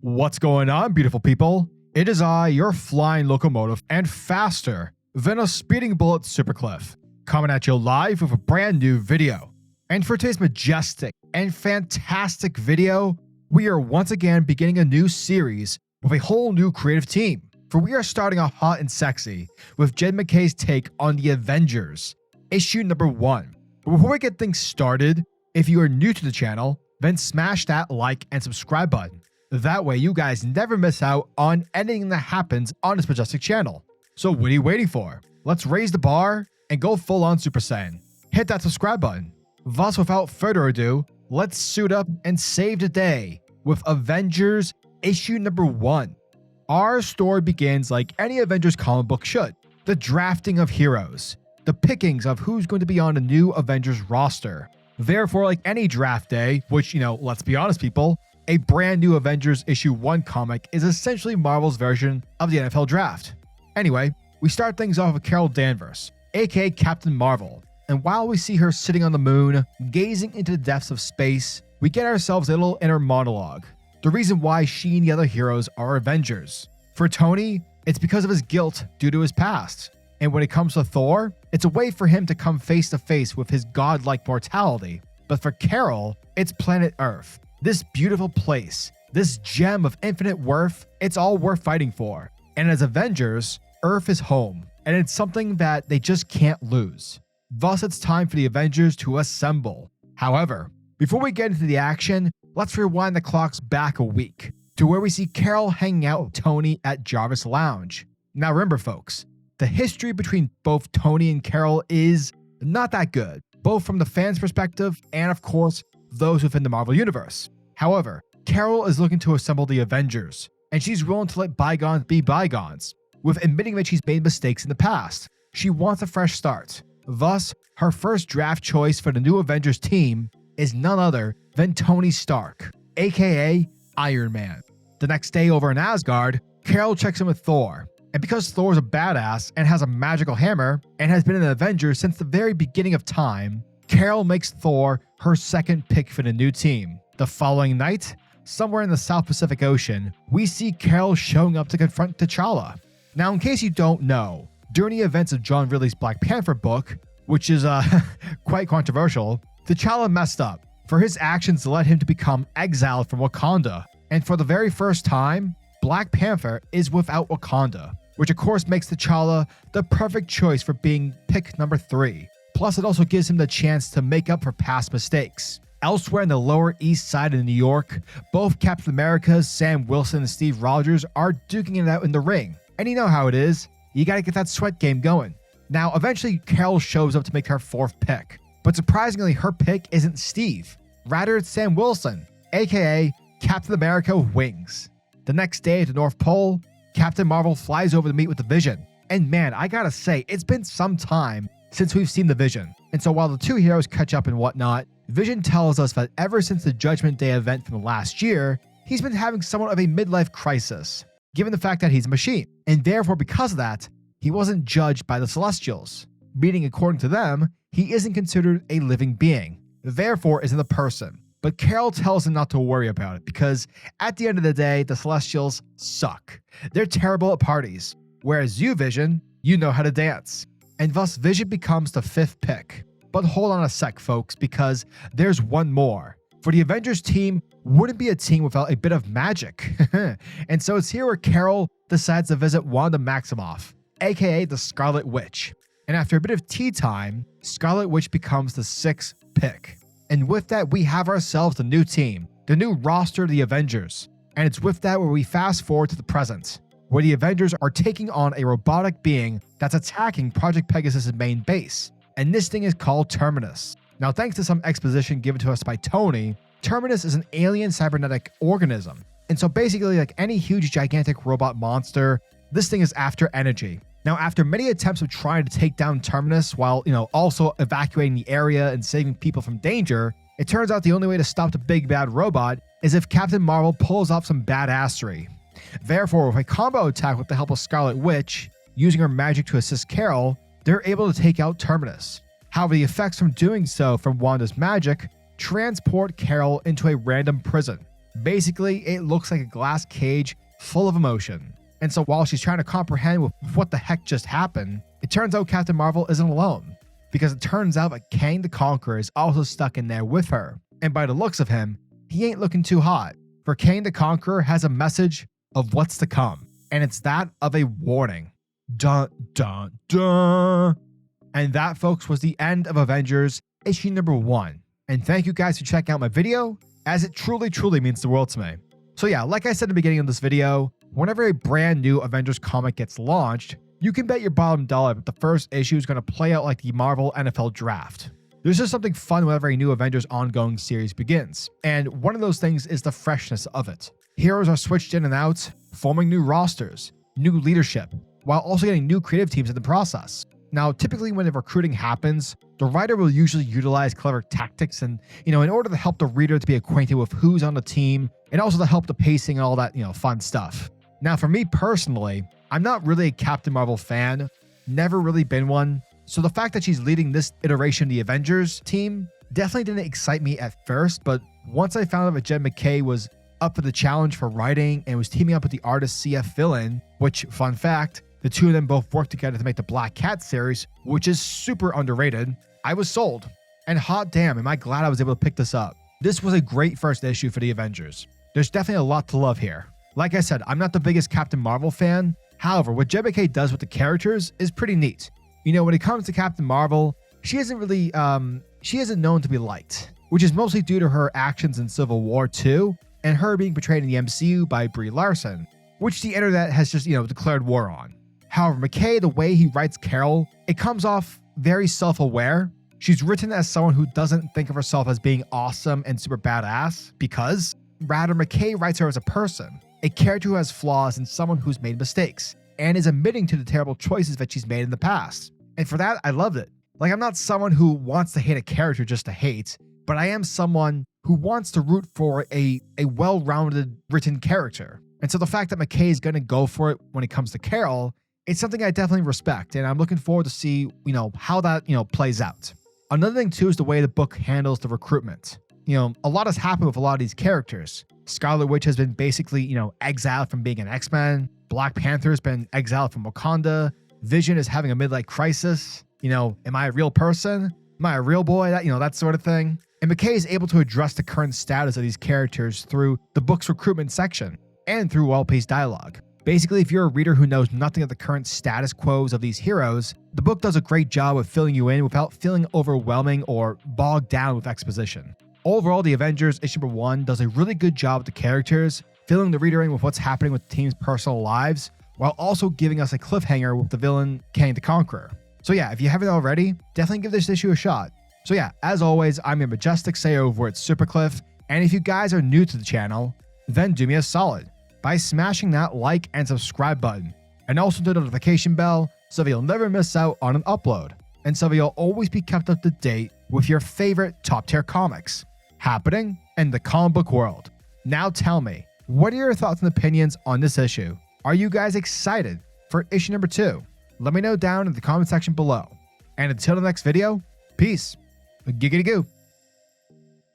What's going on, beautiful people? It is I, your flying locomotive, and faster than a speeding bullet, SuperCliff, coming at you live with a brand new video. And for today's majestic and fantastic video, we are once again beginning a new series with a whole new creative team. For we are starting off hot and sexy with Mackay's take on the Avengers, issue number 1. But before we get things started, if you are new to the channel, then smash that like and subscribe button. That way you guys never miss out on anything that happens on this majestic channel. So what are you waiting for? Let's raise the bar and go full on Super Saiyan. Hit that subscribe button. Thus, without further ado, let's suit up and save the day with Avengers issue number 1. Our story begins like any Avengers comic book should. The drafting of heroes. The pickings of who's going to be on the new Avengers roster. Therefore, like any draft day, which, let's be honest, people, a brand new Avengers issue 1 comic is essentially Marvel's version of the NFL draft. Anyway, we start things off with Carol Danvers, aka Captain Marvel, and while we see her sitting on the moon, gazing into the depths of space, we get ourselves a little inner monologue. The reason why she and the other heroes are Avengers. For Tony, it's because of his guilt due to his past. And when it comes to Thor, it's a way for him to come face to face with his godlike mortality. But for Carol, it's planet Earth. This beautiful place, this gem of infinite worth, it's all worth fighting for. And as Avengers, Earth is home, and it's something that they just can't lose. Thus, it's time for the Avengers to assemble. However, before we get into the action, let's rewind the clocks back a week to where we see Carol hanging out with Tony at Jarvis Lounge. Now remember, folks, the history between both Tony and Carol is not that good, both from the fans' perspective and, of course, those within the Marvel Universe. However, Carol is looking to assemble the Avengers, and she's willing to let bygones be bygones, with admitting that she's made mistakes in the past. She wants a fresh start. Thus, her first draft choice for the new Avengers team is none other than Tony Stark, aka Iron Man. The next day over in Asgard, Carol checks in with Thor, and because Thor's a badass and has a magical hammer and has been an Avenger since the very beginning of time, Carol makes Thor her second pick for the new team. The following night, somewhere in the South Pacific Ocean, we see Carol showing up to confront T'Challa. Now, in case you don't know, during the events of John Ridley's Black Panther book, which is quite controversial, T'Challa messed up, for his actions led him to become exiled from Wakanda. And for the very first time, Black Panther is without Wakanda, which of course makes T'Challa the perfect choice for being pick number 3. Plus, it also gives him the chance to make up for past mistakes. Elsewhere in the Lower East Side of New York, both Captain America's Sam Wilson and Steve Rogers are duking it out in the ring. And you know how it is, you gotta get that sweat game going. Now, eventually, Carol shows up to make her 4th pick. But surprisingly, her pick isn't Steve. Rather, it's Sam Wilson, aka Captain America with wings. The next day at the North Pole, Captain Marvel flies over to meet with the Vision. And man, I gotta say, it's been some time since we've seen the Vision. And so while the two heroes catch up and whatnot, Vision tells us that ever since the Judgment Day event from the last year, he's been having somewhat of a midlife crisis, given the fact that he's a machine. And therefore, because of that, he wasn't judged by the Celestials, meaning according to them, he isn't considered a living being, therefore isn't a person. But Carol tells him not to worry about it because at the end of the day, the Celestials suck. They're terrible at parties, whereas you, Vision, you know how to dance. And thus Vision becomes the 5th pick. But hold on a sec, folks, because there's one more. For the Avengers team wouldn't be a team without a bit of magic. And so it's here where Carol decides to visit Wanda Maximoff, aka the Scarlet Witch. And after a bit of tea time, Scarlet Witch becomes the 6th pick. And with that, we have ourselves the new team, the new roster of the Avengers. And it's with that where we fast forward to the present, where the Avengers are taking on a robotic being that's attacking Project Pegasus' main base. And this thing is called Terminus. Now, thanks to some exposition given to us by Tony, Terminus is an alien cybernetic organism. And so basically, like any huge gigantic robot monster, this thing is after energy. Now, after many attempts of trying to take down Terminus while, also evacuating the area and saving people from danger, it turns out the only way to stop the big bad robot is if Captain Marvel pulls off some badassery. Therefore, with a combo attack with the help of Scarlet Witch, using her magic to assist Carol, they're able to take out Terminus. However, the effects from doing so from Wanda's magic transport Carol into a random prison. Basically, it looks like a glass cage full of emotion. And so while she's trying to comprehend what the heck just happened, it turns out Captain Marvel isn't alone, because it turns out that Kang the Conqueror is also stuck in there with her. And by the looks of him, he ain't looking too hot, for Kang the Conqueror has a message of what's to come, and it's that of a warning. Dun dun dun. And that, folks, was the end of Avengers issue number 1. And thank you guys for checking out my video, as it truly means the world to me. So yeah, like I said in the beginning of this video, whenever a brand new Avengers comic gets launched, you can bet your bottom dollar that the first issue is going to play out like the Marvel NFL draft. There's just something fun whenever a new Avengers ongoing series begins, and one of those things is the freshness of it. Heroes are switched in and out, forming new rosters, new leadership, while also getting new creative teams in the process. Now, typically when the recruiting happens, the writer will usually utilize clever tactics and, in order to help the reader to be acquainted with who's on the team, and also to help the pacing and all that, fun stuff. Now, for me personally, I'm not really a Captain Marvel fan, never really been one, so the fact that she's leading this iteration of the Avengers team definitely didn't excite me at first, but once I found out that Jen Mackay was up for the challenge for writing and was teaming up with the artist CF Villain, which, fun fact, the two of them both worked together to make the Black Cat series, which is super underrated, I was sold. And hot damn, am I glad I was able to pick this up. This was a great first issue for the Avengers. There's definitely a lot to love here. Like I said, I'm not the biggest Captain Marvel fan. However, what Jen Mackay does with the characters is pretty neat. When it comes to Captain Marvel, she isn't known to be liked, which is mostly due to her actions in Civil War 2 and her being portrayed in the MCU by Brie Larson, which the internet has just, declared war on. However, Mackay, the way he writes Carol, it comes off very self-aware. She's written as someone who doesn't think of herself as being awesome and super badass, because rather Mackay writes her as a person, a character who has flaws and someone who's made mistakes, and is admitting to the terrible choices that she's made in the past. And for that, I loved it. Like, I'm not someone who wants to hate a character just to hate, but I am someone who wants to root for a well-rounded written character. And so the fact that Mackay is going to go for it when it comes to Carol, it's something I definitely respect, and I'm looking forward to see, how that, plays out. Another thing too is the way the book handles the recruitment. A lot has happened with a lot of these characters. Scarlet Witch has been basically, exiled from being an X-Men. Black Panther has been exiled from Wakanda. Vision is having a midlife crisis. Am I a real person? Am I a real boy? That sort of thing. And Mackay is able to address the current status of these characters through the book's recruitment section and through well-paced dialogue. Basically, if you're a reader who knows nothing of the current status quos of these heroes, the book does a great job of filling you in without feeling overwhelming or bogged down with exposition. Overall, the Avengers issue number 1 does a really good job with the characters, filling the reader in with what's happening with the team's personal lives, while also giving us a cliffhanger with the villain Kang the Conqueror. So yeah, if you haven't already, definitely give this issue a shot. So yeah, as always, I'm your majestic say over at SuperCliff, and if you guys are new to the channel, then do me a solid by smashing that like and subscribe button, and also the notification bell so that you'll never miss out on an upload, and so that you'll always be kept up to date with your favorite top tier comics happening in the comic book world. Now tell me, what are your thoughts and opinions on this issue? Are you guys excited for issue number 2? Let me know down in the comment section below. And until the next video, peace. Giggity goo.